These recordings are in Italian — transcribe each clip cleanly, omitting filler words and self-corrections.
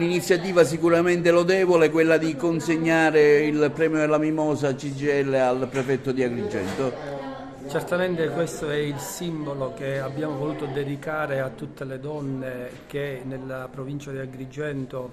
Un'iniziativa sicuramente lodevole, quella di consegnare il premio della Mimosa CGIL al prefetto di Agrigento. Certamente questo è il simbolo che abbiamo voluto dedicare a tutte le donne che nella provincia di Agrigento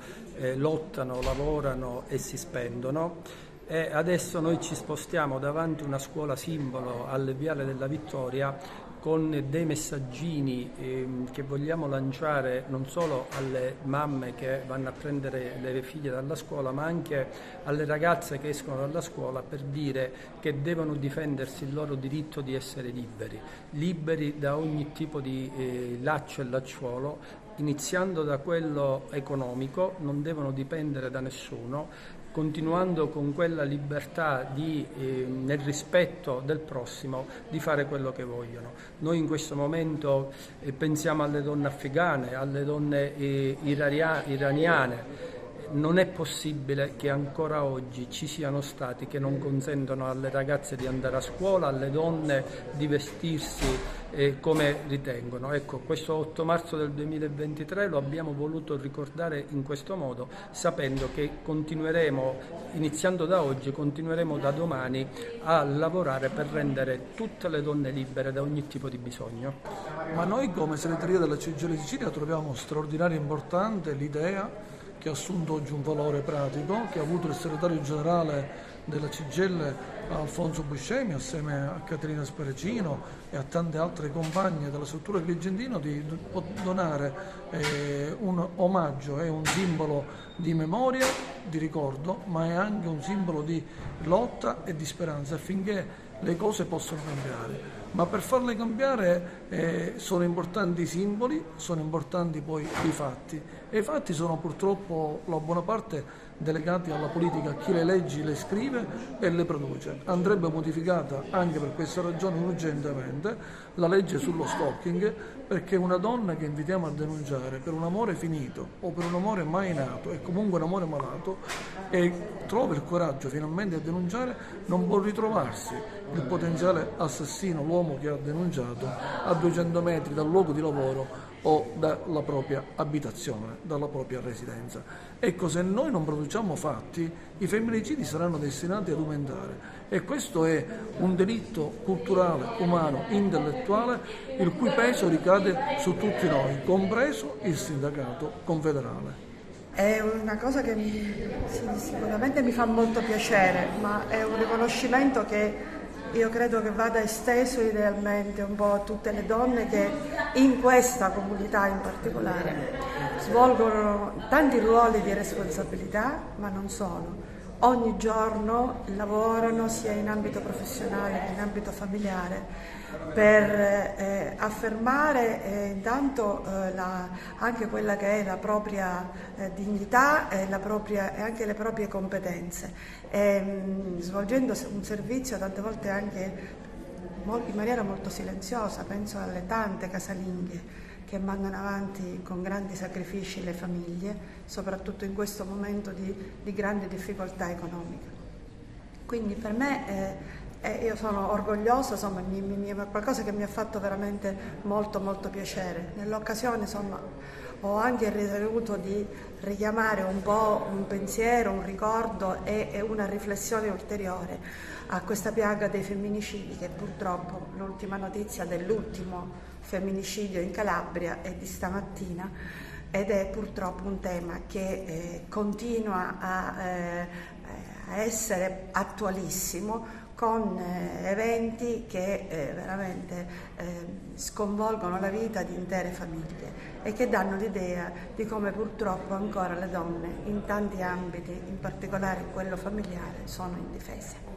lottano, lavorano e si spendono. E adesso noi ci spostiamo davanti a una scuola simbolo al Viale della Vittoria con dei messaggini che vogliamo lanciare non solo alle mamme che vanno a prendere le figlie dalla scuola, ma anche alle ragazze che escono dalla scuola, per dire che devono difendersi il loro diritto di essere liberi, liberi da ogni tipo di laccio e lacciuolo, iniziando da quello economico, non devono dipendere da nessuno, continuando con quella libertà nel rispetto del prossimo, di fare quello che vogliono. Noi in questo momento pensiamo alle donne afghane, alle donne iraniane. Non è possibile che ancora oggi ci siano stati che non consentono alle ragazze di andare a scuola, alle donne di vestirsi come ritengono. Ecco, questo 8 marzo del 2023 lo abbiamo voluto ricordare in questo modo, sapendo che continueremo, iniziando da oggi, continueremo da domani a lavorare per rendere tutte le donne libere da ogni tipo di bisogno. Ma noi come segreteria della CGIL Sicilia troviamo straordinaria e importante l'idea che ha assunto oggi un valore pratico, che ha avuto il segretario generale della CGIL Alfonso Buscemi assieme a Caterina Sperecino e a tante altre compagne della struttura agrigentino, di donare un omaggio, è un simbolo di memoria, di ricordo, ma è anche un simbolo di lotta e di speranza affinché le cose possano cambiare. Ma per farle cambiare sono importanti i simboli, sono importanti poi i fatti, e i fatti sono purtroppo la buona parte delegati alla politica, chi le leggi le scrive e le produce. Andrebbe modificata anche per questa ragione urgentemente la legge sullo stalking, perché una donna che invitiamo a denunciare per un amore finito o per un amore mai nato e comunque un amore malato e trova il coraggio finalmente a denunciare, non può ritrovarsi il potenziale assassino, l'uomo che ha denunciato, a 200 metri dal luogo di lavoro o dalla propria abitazione, dalla propria residenza. Ecco, se noi non produciamo fatti, i femminicidi saranno destinati ad aumentare, e questo è un delitto culturale, umano, intellettuale, il cui peso ricade su tutti noi, compreso il sindacato confederale. È una cosa che sicuramente mi fa molto piacere, ma è un riconoscimento che io credo che vada esteso idealmente un po' a tutte le donne che in questa comunità in particolare svolgono tanti ruoli di responsabilità, ma non solo. Ogni giorno lavorano sia in ambito professionale che in ambito familiare per affermare intanto anche quella che è la propria dignità e anche le proprie competenze, svolgendo un servizio tante volte anche in maniera molto silenziosa. Penso alle tante casalinghe che mandano avanti con grandi sacrifici le famiglie, soprattutto in questo momento di grande difficoltà economica. Quindi per me io sono orgogliosa, insomma, è qualcosa che mi ha fatto veramente molto molto piacere. Nell'occasione, insomma, ho anche ritenuto di richiamare un po' un pensiero, un ricordo e una riflessione ulteriore a questa piaga dei femminicidi, che purtroppo l'ultima notizia dell'ultimo femminicidio in Calabria è di stamattina, ed è purtroppo un tema che continua a essere attualissimo, con eventi che veramente sconvolgono la vita di intere famiglie e che danno l'idea di come purtroppo ancora le donne in tanti ambiti, in particolare in quello familiare, sono indifese.